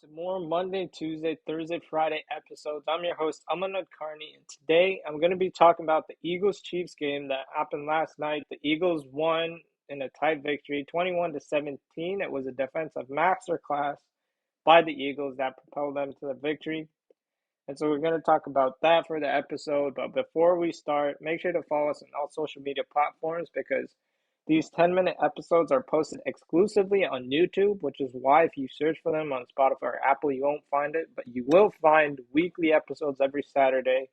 To more Monday, Tuesday, Thursday, Friday episodes. I'm your host, Aman, and today I'm going to be talking about the Eagles Chiefs game that happened last night. The Eagles won in a tight victory, 21 to 17. It was a defensive masterclass by the Eagles that propelled them to the victory. And so we're going to talk about that for the episode. But before we start, make sure to follow us on all social media platforms because these 10-minute episodes are posted exclusively on YouTube, which is why if you search for them on Spotify or Apple, you won't find it. But you will find weekly episodes every Saturday,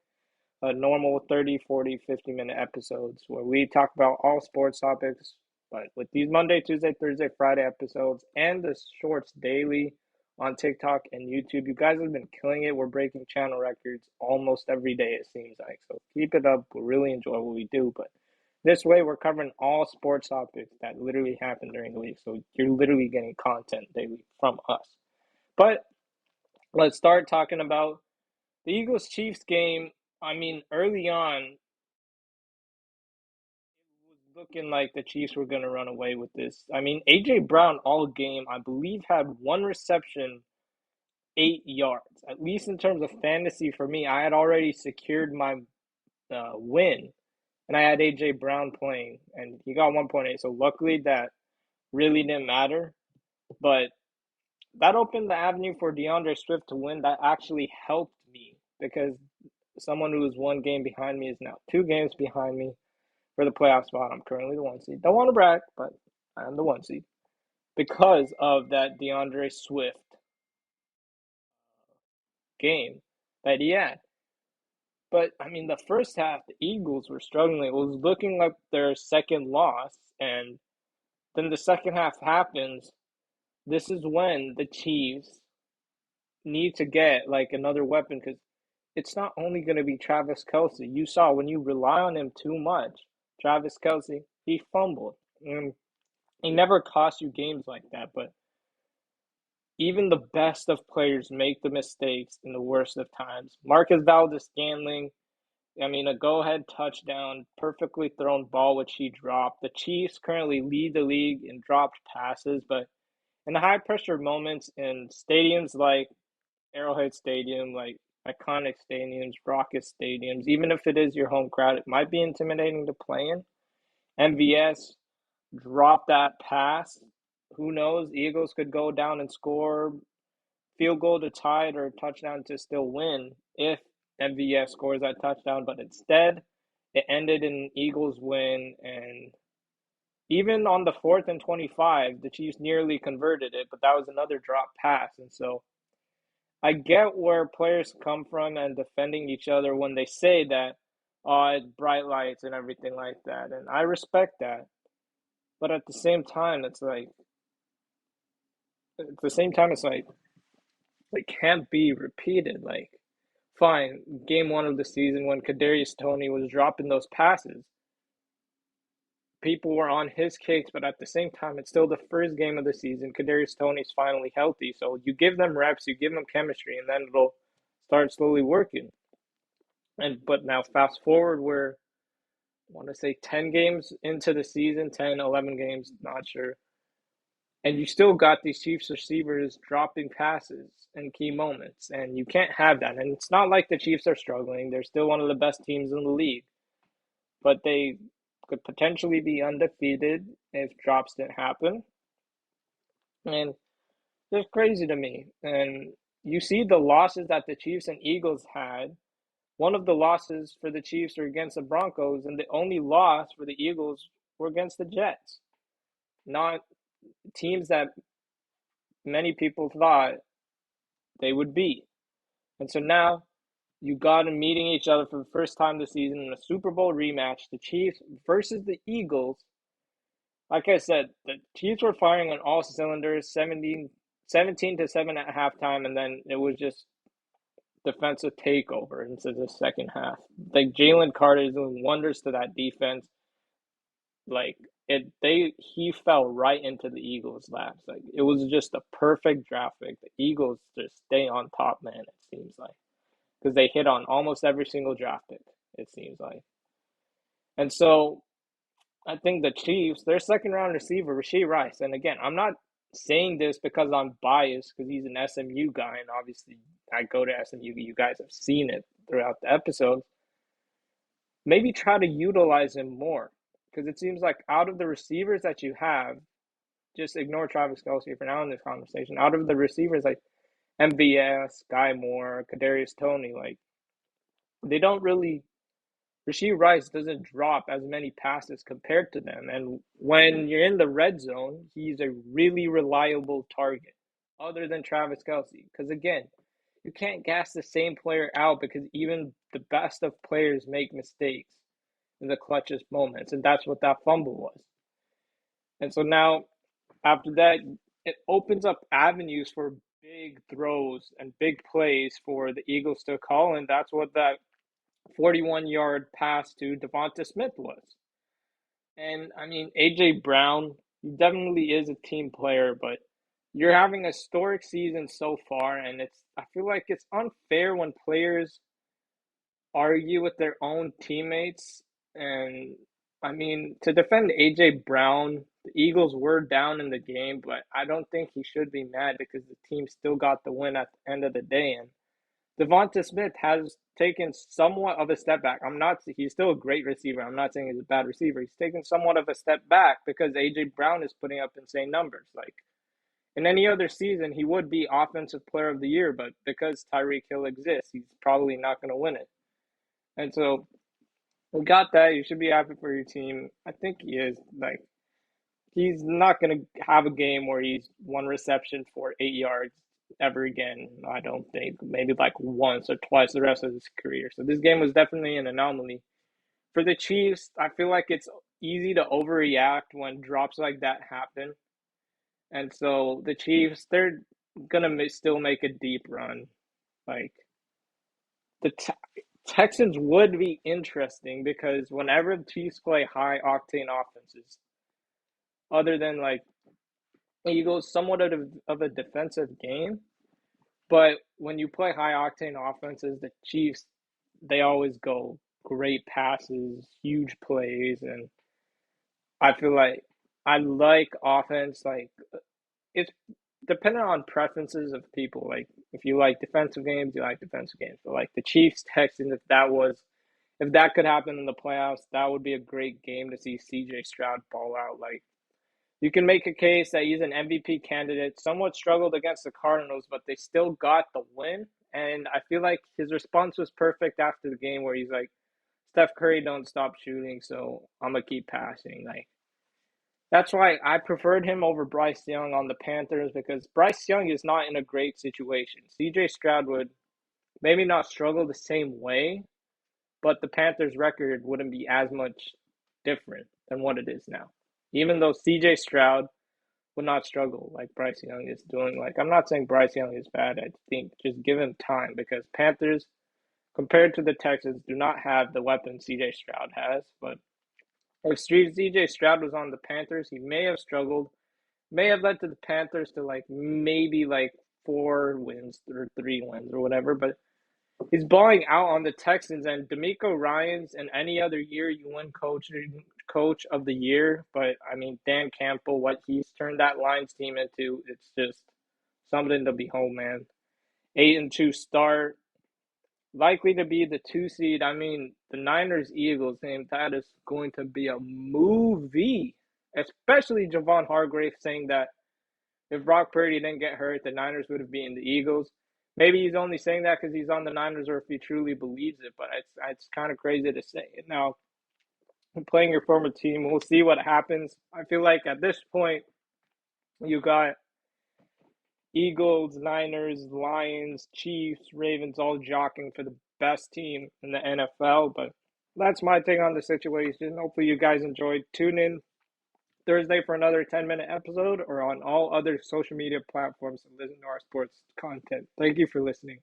normal 30, 40, 50-minute episodes where we talk about all sports topics. But with these Monday, Tuesday, Thursday, Friday episodes and the shorts daily on TikTok and YouTube, you guys have been killing it. We're breaking channel records almost every day, it seems like. So keep it up. We really enjoy what we do. But this way, we're covering all sports topics that literally happen during the week. So you're literally getting content daily from us. But let's start talking about the Eagles Chiefs game. I mean, early on, it was looking like the Chiefs were going to run away with this. I mean, A.J. Brown all game, I believe, had one reception, 8 yards. At least in terms of fantasy for me, I had already secured my win, and I had A.J. Brown playing, and he got 1.8. So luckily that really didn't matter. But that opened the avenue for DeAndre Swift to win. That actually helped me because someone who is one game behind me is now 2 games behind me for the playoff spot. I'm currently the 1 seed. Don't want to brag, but I'm the 1 seed because of that DeAndre Swift game that he had. But I mean, the first half, the Eagles were struggling. It was looking like their second loss, and then the second half happens. This is when the Chiefs need to get like another weapon because it's not only going to be Travis Kelce. You saw when you rely on him too much, Travis Kelce, he fumbled. He never cost you games like that, but even the best of players make the mistakes in the worst of times. Marcus Valdes-Scantling, I mean, a go-ahead touchdown, perfectly thrown ball which he dropped. The Chiefs currently lead the league in dropped passes, but in the high-pressure moments in stadiums like Arrowhead Stadium, like iconic stadiums, rocket stadiums, even if it is your home crowd, it might be intimidating to play in. MVS dropped that pass. Who knows? Eagles could go down and score field goal to tie it or a touchdown to still win if MVS scores that touchdown. But instead, it ended in an Eagles win. And even on the 4th and 25, the Chiefs nearly converted it, but that was another drop pass. And so I get where players come from and defending each other when they say that, oh, it's bright lights and everything like that. And I respect that. But at the same time, it's like, it can't be repeated. Like, fine, game one of the season when Kadarius Toney was dropping those passes, people were on his case, but at the same time, it's still the first game of the season. Kadarius Toney's finally healthy, so you give them reps, you give them chemistry, and then it'll start slowly working. But now fast forward, we're I want to say 10 games into the season, 10, 11 games, not sure. And you still got these Chiefs receivers dropping passes in key moments, and you can't have that. And it's not like the Chiefs are struggling. They're still one of the best teams in the league, but they could potentially be undefeated if drops didn't happen. And it's crazy to me. And you see the losses that the Chiefs and Eagles had. One of the losses for the Chiefs were against the Broncos, and the only loss for the Eagles were against the Jets. Not teams that many people thought they would beat. And so now you got them meeting each other for the first time this season in a Super Bowl rematch, the Chiefs versus the Eagles. Like I said, the Chiefs were firing on all cylinders, 17 to 7 at halftime, and then it was just defensive takeover into the second half. Like Jalen Carter is doing wonders to that defense. Like he fell right into the Eagles' laps. Like it was just a perfect draft pick. The Eagles just stay on top, man. It seems like because they hit on almost every single draft pick. It seems like, and so I think the Chiefs, their second round receiver, Rashee Rice, and again, I'm not saying this because I'm biased because he's an SMU guy, and obviously I go to SMU. You guys have seen it throughout the episodes. Maybe try to utilize him more because it seems like out of the receivers that you have, just ignore Travis Kelce for now in this conversation. Out of the receivers like MVS, Guy Moore, Kadarius Toney, like they don't really. Rasheed Rice doesn't drop as many passes compared to them, and when you're in the red zone, he's a really reliable target, other than Travis Kelce. Because again, you can't gas the same player out because even the best of players make mistakes in the clutchest moments, and that's what that fumble was. And so now, after that, it opens up avenues for big throws and big plays for the Eagles to call, and that's what that 41-yard pass to Devonta Smith was. And I mean, AJ Brown, he definitely is a team player, but you're having a historic season so far, and I feel like it's unfair when players argue with their own teammates. And I mean, to defend AJ Brown, the Eagles were down in the game, but I don't think he should be mad because the team still got the win at the end of the day. And Devonta Smith has taken somewhat of a step back. He's still a great receiver. I'm not saying he's a bad receiver. He's taken somewhat of a step back because AJ Brown is putting up insane numbers. Like in any other season, he would be offensive player of the year, but because Tyreek Hill exists, he's probably not going to win it. And so we got that. You should be happy for your team. I think he is. Like he's not going to have a game where he's one reception for 8 yards ever again. I don't think. Maybe like once or twice the rest of his career. So this game was definitely an anomaly. For the Chiefs, I feel like it's easy to overreact when drops like that happen. And so the Chiefs, they're going to still make a deep run. Like the Texans would be interesting because whenever the Chiefs play high octane offenses, other than like Eagles, somewhat of a defensive game. But when you play high octane offenses, the Chiefs, they always go great passes, huge plays, and I feel like I like offense. Like it's dependent on preferences of people. Like if you like defensive games, you like defensive games. But like the Chiefs Texans, if that could happen in the playoffs, that would be a great game to see CJ Stroud ball out. Like you can make a case that he's an MVP candidate, somewhat struggled against the Cardinals, but they still got the win. And I feel like his response was perfect after the game where he's like, Steph Curry don't stop shooting, so I'm gonna keep passing. Like that's why I preferred him over Bryce Young on the Panthers because Bryce Young is not in a great situation. CJ Stroud would maybe not struggle the same way, but the Panthers record wouldn't be as much different than what it is now. Even though CJ Stroud would not struggle like Bryce Young is doing. Like I'm not saying Bryce Young is bad. I think just give him time because Panthers, compared to the Texans, do not have the weapon CJ Stroud has. But if CJ Stroud was on the Panthers, he may have struggled, may have led to the Panthers to like maybe like 4 wins or 3 wins or whatever. But he's balling out on the Texans and D'Amico Ryans. And any other year, you win coach of the year. But I mean, Dan Campbell, what he's turned that Lions team into, it's just something to behold, man. 8-2 start, likely to be the 2 seed. I mean, the Niners Eagles game, that is going to be a movie. Especially Javon Hargrave saying that if Brock Purdy didn't get hurt, the Niners would have beaten the Eagles. Maybe he's only saying that because he's on the Niners or if he truly believes it, but it's kind of crazy to say it. Now, playing your former team, we'll see what happens. I feel like at this point, you got Eagles, Niners, Lions, Chiefs, Ravens all jockeying for the best team in the NFL, but that's my take on the situation. Hopefully, you guys enjoyed. Tune in Thursday for another 10-minute episode or on all other social media platforms to listen to our sports content. Thank you for listening.